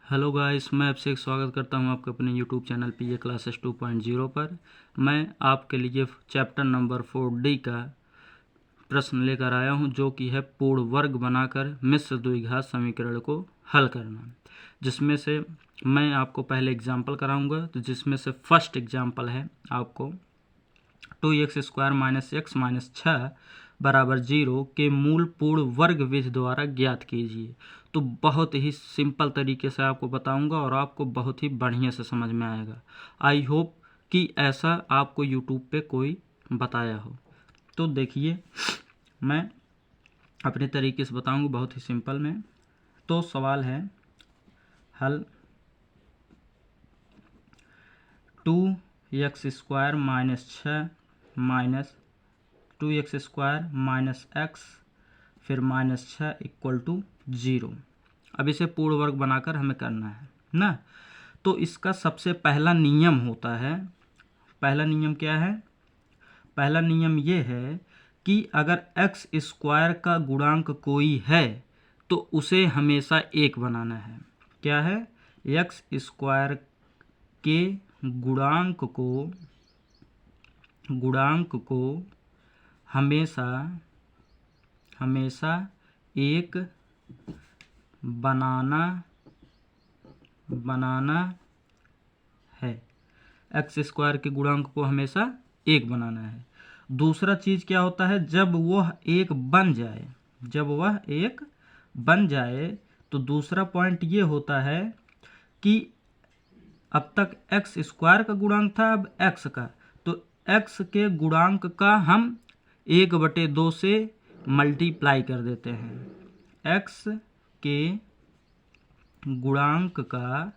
Hello guys, मैं आपसे एक स्वागत करता हूं आपके अपने यूट्यूब चैनल पीए क्लासेस 2.0 पर। मैं आपके लिए चैप्टर नंबर 4D का प्रश्न लेकर आया हूं, जो कि है पूर्ण वर्ग बनाकर मिश्र द्विघात समीकरण को हल करना। जिसमें से मैं आपको पहले एग्जाम्पल कराऊंगा, तो जिसमें से फर्स्ट एग्जाम्पल है आपको 2x² - x - 6 बराबर 0 के मूल पूर्ण वर्ग विधि द्वारा ज्ञात कीजिए। तो बहुत ही सिंपल तरीके से आपको बताऊंगा और आपको बहुत ही बढ़िया से समझ में आएगा। आई होप कि ऐसा आपको यूट्यूब पे कोई बताया हो। तो देखिए, मैं अपने तरीके से बताऊंगा बहुत ही सिंपल में। तो सवाल है हल 2x² - 6 माइनस 2x² - x फिर -6 = 0। अब इसे पूर्ण वर्ग बनाकर हमें करना है ना। तो इसका सबसे पहला नियम होता है, पहला नियम क्या है? पहला नियम ये है कि अगर x² का गुणांक कोई है तो उसे हमेशा एक बनाना है। क्या है? x² के गुणांक को हमेशा एक बनाना है। x² के गुणांक को हमेशा एक बनाना है। दूसरा चीज क्या होता है? जब वह एक बन जाए तो दूसरा पॉइंट ये होता है कि अब तक x² का गुणांक था, अब x का, तो x के गुणांक का हम 1/2 से मल्टीप्लाई कर देते हैं। x के गुणांक का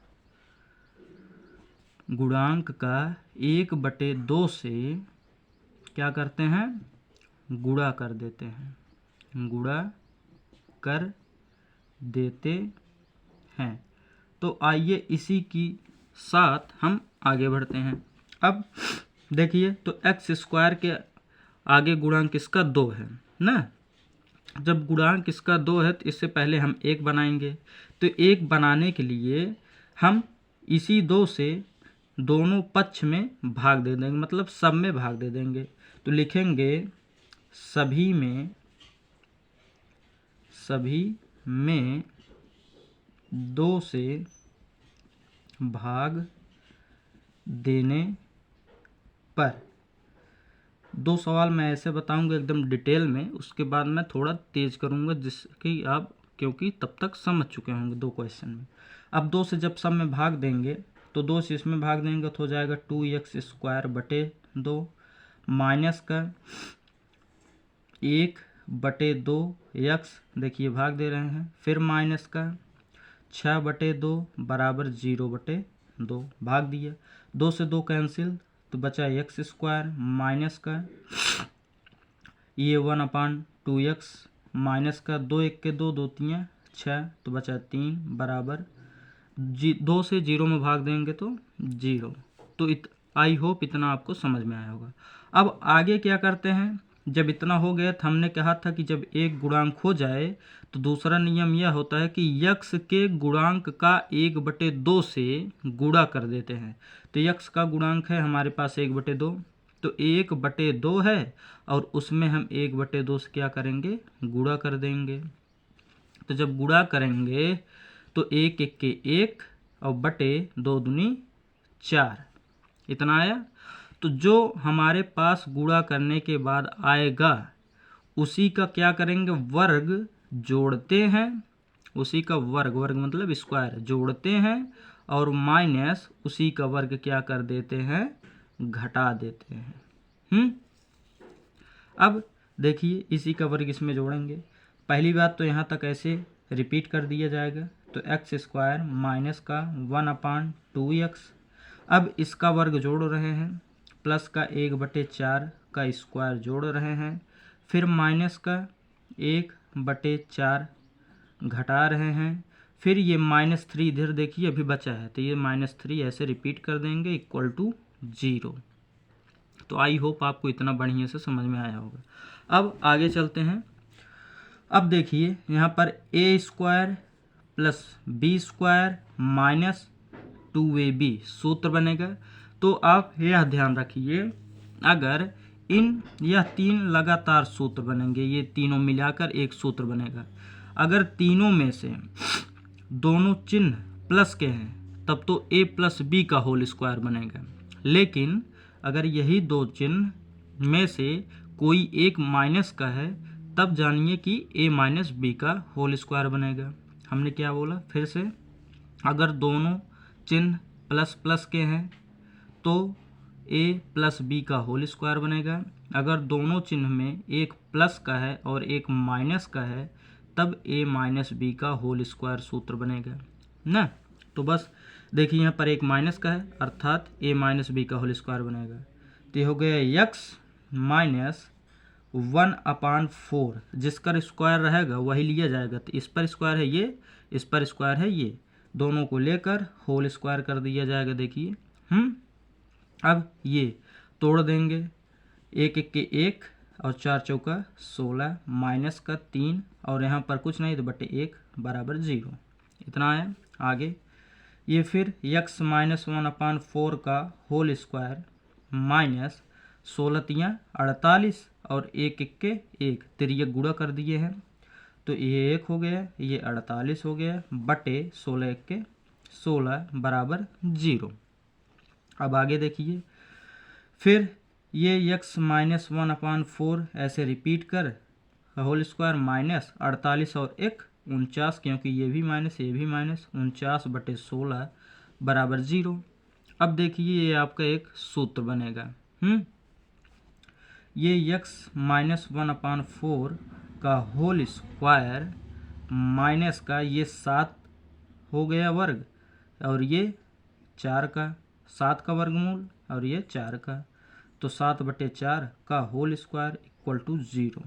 1/2 से क्या करते हैं? गुणा कर देते हैं। तो आइए इसी की साथ हम आगे बढ़ते हैं। अब देखिए, तो x² के आगे गुणांक इसका 2 है ना। जब गुणांक इसका 2 है तो इससे पहले हम 1 बनाएंगे। तो 1 बनाने के लिए हम इसी 2 से दोनों पक्ष में भाग दे देंगे, मतलब सब में भाग दे देंगे। तो लिखेंगे सभी में 2 से भाग देने पर। 2 सवाल मैं ऐसे बताऊंगा एकदम डिटेल में, उसके बाद मैं थोड़ा तेज करूंगा जिसकी आप, क्योंकि तब तक समझ चुके होंगे 2 क्वेश्चन में। अब 2 से जब सब में भाग देंगे तो 2 से इसमें भाग देंगे तो हो जाएगा 2x² माइनस का 1/2 x, देखिए भाग दे रहे हैं, फिर माइनस का 6/2 बराबर 0/2, भाग दिया। 2 से 2 कैंसिल तो बचा x² माइनस का ये 1/2x माइनस का 2 1 के 2 2 3 6 तो बचा 3 बराबर 2 से 0 में भाग देंगे तो 0। तो आई होप इतना आपको समझ में आया होगा। अब आगे क्या करते हैं? जब इतना हो गया तो हमने कहा था कि जब एक गुणांक हो जाए तो दूसरा नियम यह होता है कि x के गुणांक का 1/2 से गुणा कर देते हैं। तो x का गुणांक है हमारे पास 1/2, तो 1/2 है और उसमें हम 1/2 से क्या करेंगे? गुणा कर देंगे। तो जब गुणा करेंगे तो 1 1 के 1 और बटे 2 दूनी 4, इतना आया। तो जो हमारे पास गुणा करने के बाद आएगा उसी का क्या करेंगे? वर्ग जोड़ते हैं, उसी का वर्ग मतलब स्क्वायर जोड़ते हैं और माइनस उसी का वर्ग क्या कर देते हैं? घटा देते हैं। अब देखिए, इसी का वर्ग इसमें जोड़ेंगे। पहली बात तो यहाँ तक ऐसे रिपीट कर दिया जाएगा, तो x² माइनस का 1/2x। अब इसका वर्ग जोड़ रहे हैं, प्लस का 1/4 का स्क्वायर जोड़ रहे हैं, फिर माइनस का 1/4 घटा रहे हैं, फिर ये -3 इधर देखिए अभी बचा है तो ये -3 ऐसे रिपीट कर देंगे इक्वल टू 0। तो आई होप आपको इतना बढ़िया से समझ में आया होगा। अब आगे चलते हैं। अब देखिए यहाँ पर a² plus B square minus 2ab सूत्र बनेगा। तो आप यह ध्यान रखिए, अगर यह तीन लगातार सूत्र बनेंगे, ये तीनों मिलाकर एक सूत्र बनेगा। अगर तीनों में से दोनों चिन्ह प्लस के हैं तब तो a प्लस बी का होल स्क्वायर बनेगा, लेकिन अगर यही दो चिन्ह में से कोई एक माइनस का है तब जानिए कि a माइनस बी का होल स्क्वायर बनेगा। हमने क्या बोला फिर से, अगर दोनों चिन्ह प्लस प्लस के हैं तो a प्लस बी का होल स्क्वायर बनेगा। अगर दोनों चिन्ह में एक प्लस का है और एक माइनस का है तब a माइनस बी का होल स्क्वायर सूत्र बनेगा ना। तो बस देखिए यहाँ पर एक माइनस का है अर्थात a माइनस बी का होल स्क्वायर बनेगा। तो ये हो गया x माइनस 1/4, जिसका स्क्वायर रहेगा वही लिया जाएगा। तो इस पर स्क्वायर है ये, इस पर स्क्वायर है ये, दोनों को लेकर होल स्क्वायर कर दिया जाएगा। देखिए अब ये तोड़ देंगे, 1 1 के 1 और 4 चौका 16 माइनस का 3 और यहाँ पर कुछ नहीं तो बटे 1 बराबर 0। इतना आया। आगे ये फिर x माइनस 1/4 का होल स्क्वायर माइनस 16 तियाँ 48 और 1 1 के 1 तिर्यक गुणा कर दिए हैं तो ये 1 हो गया, ये 48 हो गया बटे 16 1 के 16 बराबर 0। अब आगे देखिए, फिर ये x माइनस 1/4 ऐसे रिपीट कर होल स्क्वायर माइनस 48 और 1 49, क्योंकि ये भी माइनस ये भी माइनस 49 बटे 16 बराबर 0। अब देखिए ये आपका एक सूत्र बनेगा। ये x माइनस 1/4 का होल स्क्वायर माइनस का ये 7 हो गया वर्ग और ये 4 का 7 का वर्गमूल और ये 4 का, तो 7/4 का होल स्क्वायर इक्वल टू 0।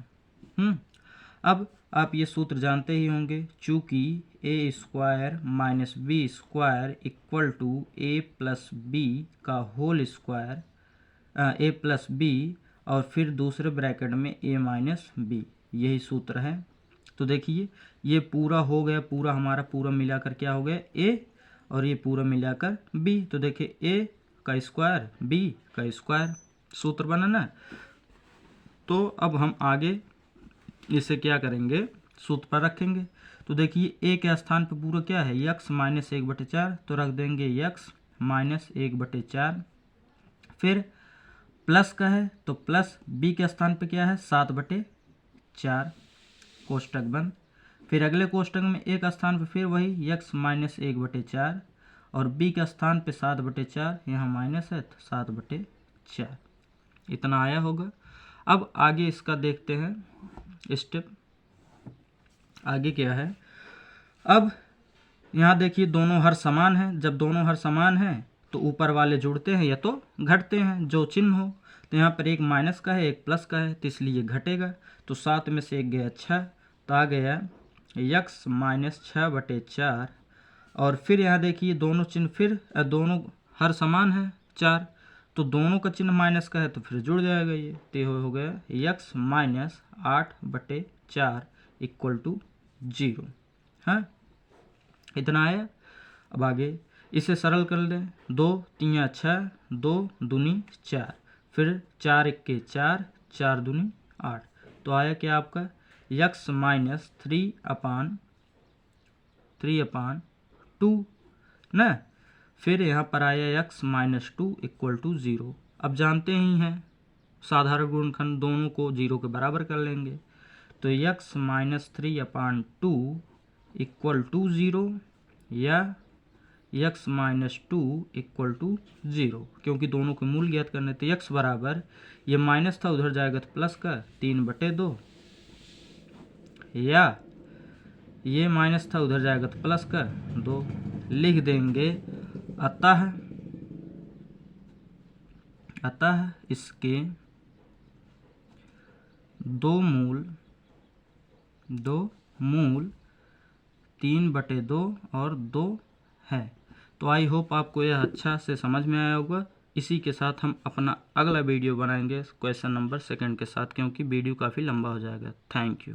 अब आप ये सूत्र जानते ही होंगे, चूँकि a square minus B square equal to a plus B का whole square, a plus B और फिर दूसरे ब्रैकेट में a माइनस बी, यही सूत्र है। तो देखिए ये पूरा हो गया, पूरा हमारा पूरा मिलाकर क्या हो गया a और ये पूरा मिलाकर b। तो देखिए a का स्क्वायर b का स्क्वायर सूत्र बना ना। तो अब हम आगे इसे क्या करेंगे, सूत्र पर रखेंगे। तो देखिए a के स्थान पर पूरा क्या है x माइनस 1/4, तो रख देंगे x माइनस 1/4। फिर प्लस का है तो प्लस b के स्थान पे क्या है 7/4, कोष्टक बंद। फिर अगले कोष्टक में a का स्थान पे फिर वही x माइनस 1/4 और b का स्थान पे 7/4, यहाँ माइनस है तो 7/4। इतना आया होगा। अब आगे इसका देखते हैं स्टेप, आगे क्या है। अब यहाँ देखिए दोनों हर समान हैं, जब दोनों हर समान हैं तो ऊपर वाले जुड़ते हैं या तो घटते हैं, जो चिन्ह हो। तो यहाँ पर एक माइनस का है एक प्लस का है तो इसलिए घटेगा। तो 7 में से 1 गया 6, तो आ गया x माइनस 6/4। और फिर यहाँ देखिए दोनों चिन्ह फिर दोनों हर समान है 4, तो दोनों का चिन्ह माइनस का है तो फिर जुड़ जाएगा ये, तो हो गया x माइनस 8/4 इक्वल टू 0। हाँ इतना आया। अब आगे इसे सरल कर लें, 2 3 6 2 दूनी 4, फिर 4 1 के 4 4 दूनी 8, तो आया क्या आपका x माइनस 3/2 ना। फिर यहाँ पर आया x माइनस 2 इक्वल टू 0। अब जानते ही हैं साधारण गुणनखंड दोनों को 0 के बराबर कर लेंगे, तो x माइनस 3/2 इक्वल टू 0 या x माइनस 2 इक्वल टू 0, क्योंकि दोनों के मूल ज्ञात करने। तो x बराबर ये माइनस था उधर जाएगा तो प्लस का 3/2, या ये माइनस था उधर जाएगा तो प्लस का 2 लिख देंगे। अतः इसके दो मूल 3/2 और 2 है। तो आई होप आपको यह अच्छा से समझ में आया होगा। इसी के साथ हम अपना अगला वीडियो बनाएंगे क्वेश्चन नंबर 2 के साथ, क्योंकि वीडियो काफ़ी लंबा हो जाएगा। Thank you.